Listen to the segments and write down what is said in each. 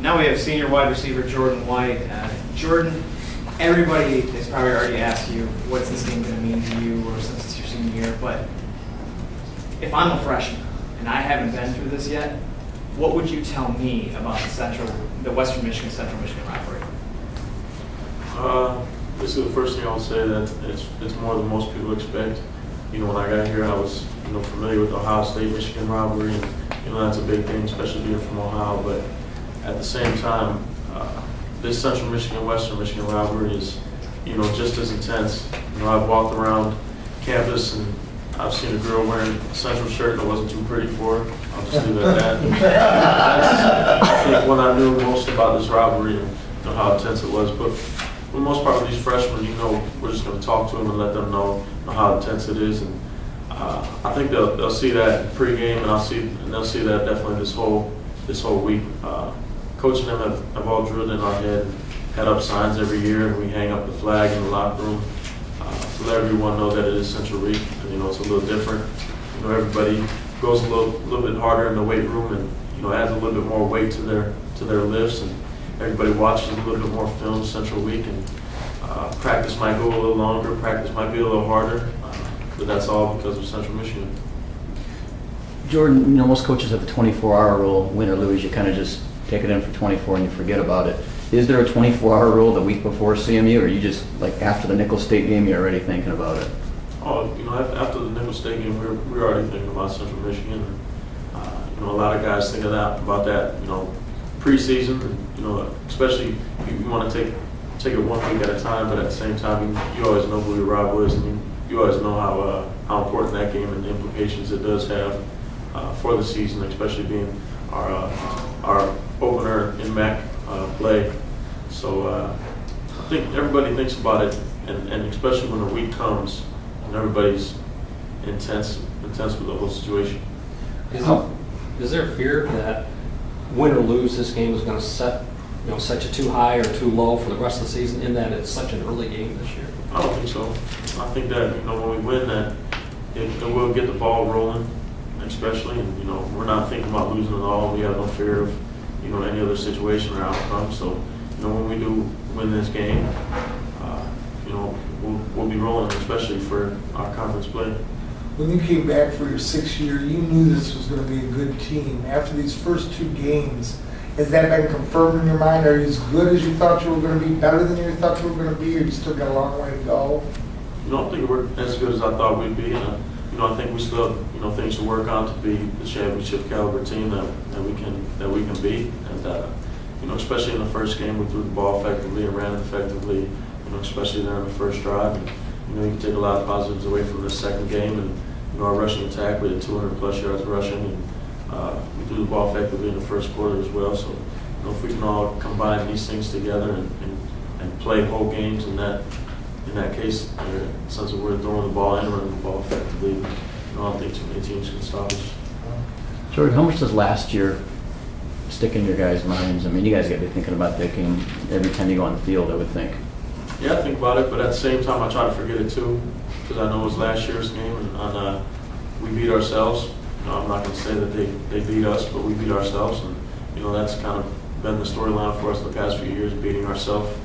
Now we have senior wide receiver Jordan White. Jordan, everybody has probably already asked you, what's this game going to mean to you, or since it's your senior year, but if I'm a freshman and I haven't been through this yet, what would you tell me about the Western Michigan Central Michigan rivalry? This is the first thing I would say, that it's more than most people expect. When I got here, I was familiar with the Ohio State-Michigan rivalry, and that's a big thing, especially being from Ohio. But at the same time, this Central Michigan-Western Michigan rivalry is just as intense. I've walked around campus and I've seen a girl wearing a Central shirt that wasn't too pretty for her. I'll just leave it at that. That's, I think, what I knew most about this rivalry and how intense it was. But for the most part, with these freshmen, we're just going to talk to them and let them know how intense it is. And I think they'll see that pregame, and they'll see that definitely this whole week. Coaching them have all drilled in our head, and had up signs every year, and we hang up the flag in the locker room to let everyone know that it is Central Week, and it's a little different. Everybody goes a little bit harder in the weight room, and adds a little bit more weight to their lifts, and everybody watches a little bit more film Central Week, and practice might go a little longer, practice might be a little harder, but that's all because of Central Michigan. Jordan, most coaches have the 24-hour rule. Win or lose, you kind of just take it in for 24 and you forget about it. Is there a 24-hour rule the week before CMU, or you just, like, after the Nicholls State game, you're already thinking about it? Oh, after the Nicholls State game, we're already thinking about Central Michigan. A lot of guys think about that, preseason, and, especially you want to take it 1 week at a time, but at the same time, you always know who your rival is, and you always know how important that game and the implications it does have for the season, especially being our opener in MAC play. So I think everybody thinks about it, and especially when the week comes and everybody's intense with the whole situation. Is there fear that win or lose this game is going to set you too high or too low for the rest of the season, in that it's such an early game this year? I don't think so. I think that when we win, that it will get the ball rolling, especially, and we're not thinking about losing at all. We have no fear of any other situation or outcome. So when we do win this game, we'll be rolling, especially for our conference play. When you came back for your 6th year, you knew this was going to be a good team. After these first 2 games, has that been confirmed in your mind? Are you as good as you thought you were going to be, better than you thought you were going to be, or you still got a long way to go? I don't think we're as good as I thought we'd be. And, I think we still have things to work on to be the championship caliber team that we can beat. And especially in the first game, we threw the ball effectively and ran effectively. Especially there in the first drive. And, you can take a lot of positives away from the second game. And our rushing attack, we had 200+ yards rushing, and we threw the ball effectively in the first quarter as well. So if we can all combine these things together and play whole games in that case, since we're throwing the ball and running the ball effectively, I don't think too many teams can stop us. Jordan, how much does last year stick in your guys' minds? I mean, you guys got to be thinking about that game every time you go on the field, I would think. Yeah, I think about it, but at the same time, I try to forget it too, because I know it was last year's game, and we beat ourselves. I'm not going to say that they beat us, but we beat ourselves, and that's kind of been the storyline for us the past few years, beating ourselves.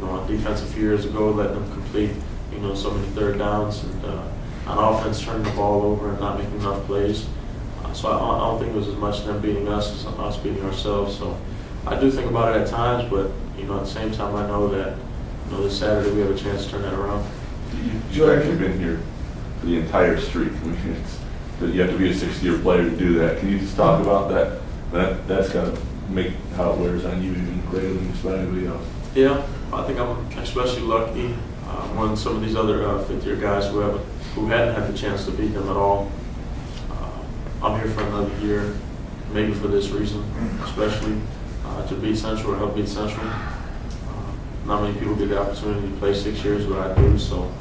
On defense a few years ago, letting them complete so many third downs, and on offense turning the ball over and not making enough plays. So I don't think it was as much them beating us as us beating ourselves. So I do think about it at times, but at the same time, I know that this Saturday we have a chance to turn that around. You've actually been here for the entire streak. I mean, you have to be a 6-year player to do that. Can you just talk about that? That's got to make how it wears on you even greater than anybody else. Yeah, I think I'm especially lucky more than some of these other 5th-year guys who hadn't had the chance to beat them at all. I'm here for another year, maybe for this reason, especially to beat Central or help beat Central. Not many people get the opportunity to play 6 years, but I do. So,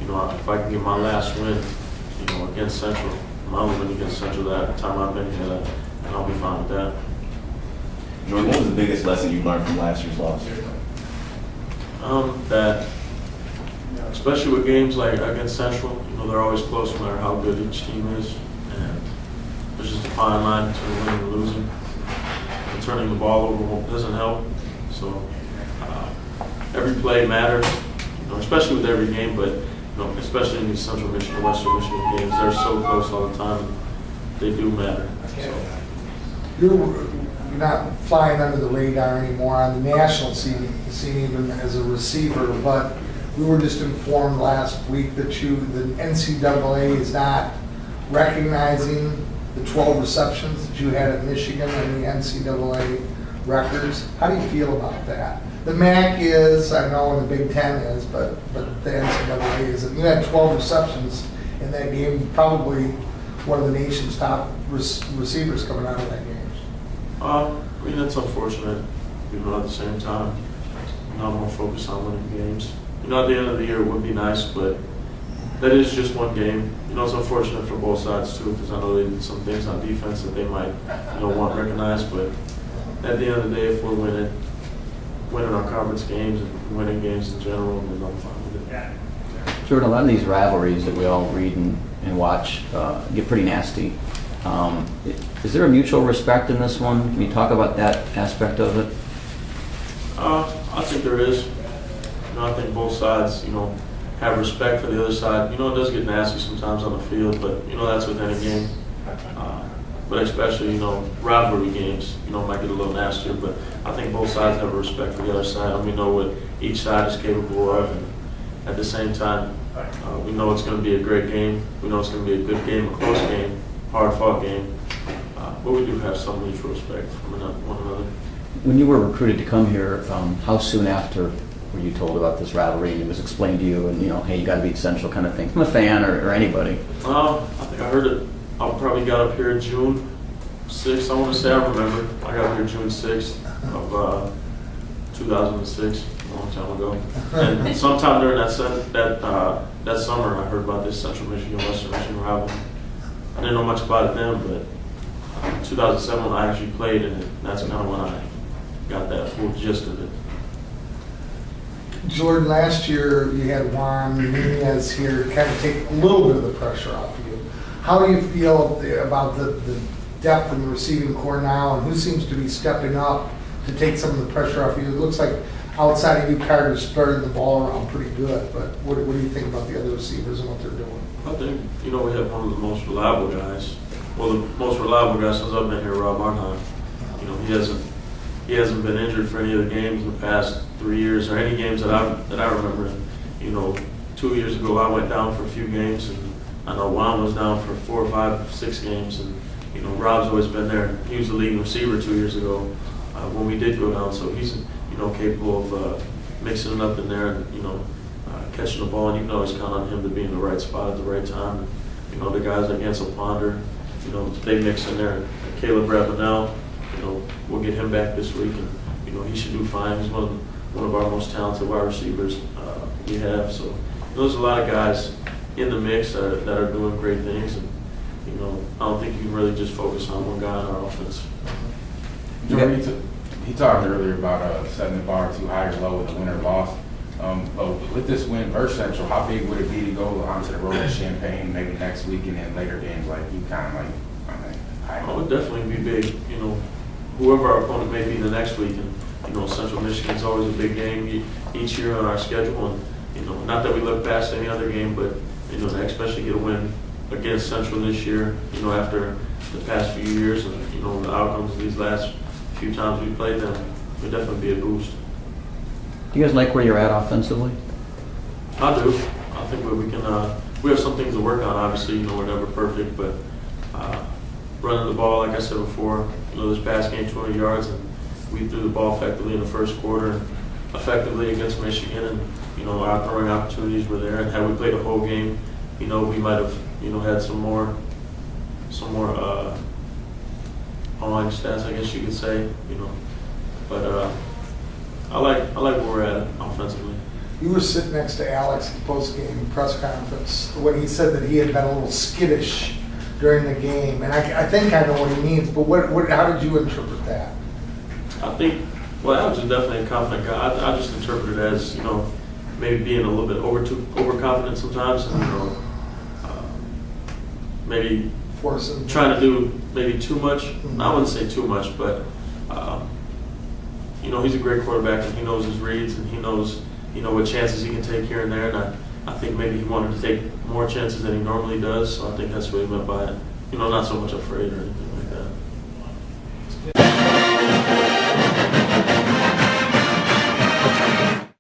if I can get my last win, against Central, my only win against Central that time I've been here, and I'll be fine with that. Jordan, what was the biggest lesson you learned from last year's loss? That, especially with games like against Central, they're always close no matter how good each team is, and there's just a fine line between winning and losing. And turning the ball over doesn't help. So every play matters, especially with every game, but especially in these Central Michigan, Western Michigan games, they're so close all the time. And they do matter. So. You're not flying under the radar anymore on the national scene even as a receiver, but we were just informed last week that the NCAA is not recognizing the 12 receptions that you had at Michigan and the NCAA records. How do you feel about that? The MAC is, I know, and the Big Ten is, but the NCAA isn't. You had 12 receptions in that game, probably one of the nation's top receivers coming out of that game. I mean, that's unfortunate. At the same time, not more focused on winning games. At the end of the year it would be nice, but that is just one game. It's unfortunate for both sides too, because I know they did some things on defense that they might, want recognized. But at the end of the day, if we're winning our conference games and winning games in general, then I'm fine with it. Jordan, a lot of these rivalries that we all read and watch get pretty nasty. Is there a mutual respect in this one? Can you talk about that aspect of it? I think there is. I think both sides, have respect for the other side. It does get nasty sometimes on the field, but that's with any game. But especially, rivalry games, might get a little nastier. But I think both sides have a respect for the other side, and we know what each side is capable of. And at the same time, we know it's going to be a great game. We know it's going to be a good game, a close game, hard-fought game. But we do have some mutual respect from one another. When you were recruited to come here, how soon after were you told about this rivalry and it was explained to you and, hey, you got to beat Central kind of thing, from a fan or anybody? I think I heard it. I probably got up here June 6th. I want to say I remember. I got up here June 6th of 2006, a long time ago. And sometime during that summer, I heard about this Central Michigan, Western Michigan rivalry. I didn't know much about it then, but 2007 when I actually played in it, that's kind of when I got that full gist of it. Jordan, last year you had Juan Nunez here kind of take a little bit of the pressure off of you. How do you feel about the depth in the receiving core now, and who seems to be stepping up to take some of the pressure off you? It looks like outside of you, Carter's spreading the ball around pretty good, but what do you think about the other receivers and what they're doing? I think, we have one of the most reliable guys. Well, the most reliable guy since I've been here, Rob Arnheim. He hasn't been injured for any of the games in the past 3 years or any games that I remember. 2 years ago I went down for a few games, and I know Juan was down for 4, 5, 6 games, and Rob's always been there. He was the leading receiver 2 years ago when we did go down, so he's capable of mixing it up in there and catching the ball, and you can always count on him to be in the right spot at the right time. The guys like Ansel Ponder, they mix in there. Caleb Ravenel, we'll get him back this week, and he should do fine. He's one of our most talented wide receivers we have. So there's a lot of guys in the mix that are doing great things, and I don't think you can really just focus on one guy in our offense. Jordan, he talked earlier about setting the bar too high or low with a win or loss. But with this win versus Central, how big would it be to go onto the road with Champaign maybe next week and then later games like you kind of like? It would definitely be big. Whoever our opponent may be the next week, and Central Michigan is always a big game each year on our schedule, and not that we look past any other game, but especially get a win against Central this year. After the past few years and the outcomes of these last few times we played them, would definitely be a boost. Do you guys like where you're at offensively? I do. I think we can. We have some things to work on. Obviously, we're never perfect, but running the ball, like I said before, this past game, 200 yards, and we threw the ball effectively in the first quarter, and effectively against Michigan, and our throwing opportunities were there. And had we played a whole game, we might have had some more on stats, I guess you could say, But I like where we're at offensively. You were sitting next to Alex at the post-game press conference when he said that he had been a little skittish during the game, and I think I know what he means, but how did you interpret that? I think, Alex is definitely a confident guy. I just interpret it as, maybe being a little bit overconfident sometimes, and, maybe Forcing. Trying to do maybe too much. I wouldn't say too much, but he's a great quarterback, and he knows his reads, and he knows, what chances he can take here and there. And I think maybe he wanted to take more chances than he normally does. So I think that's what he meant by it. Not so much afraid or anything.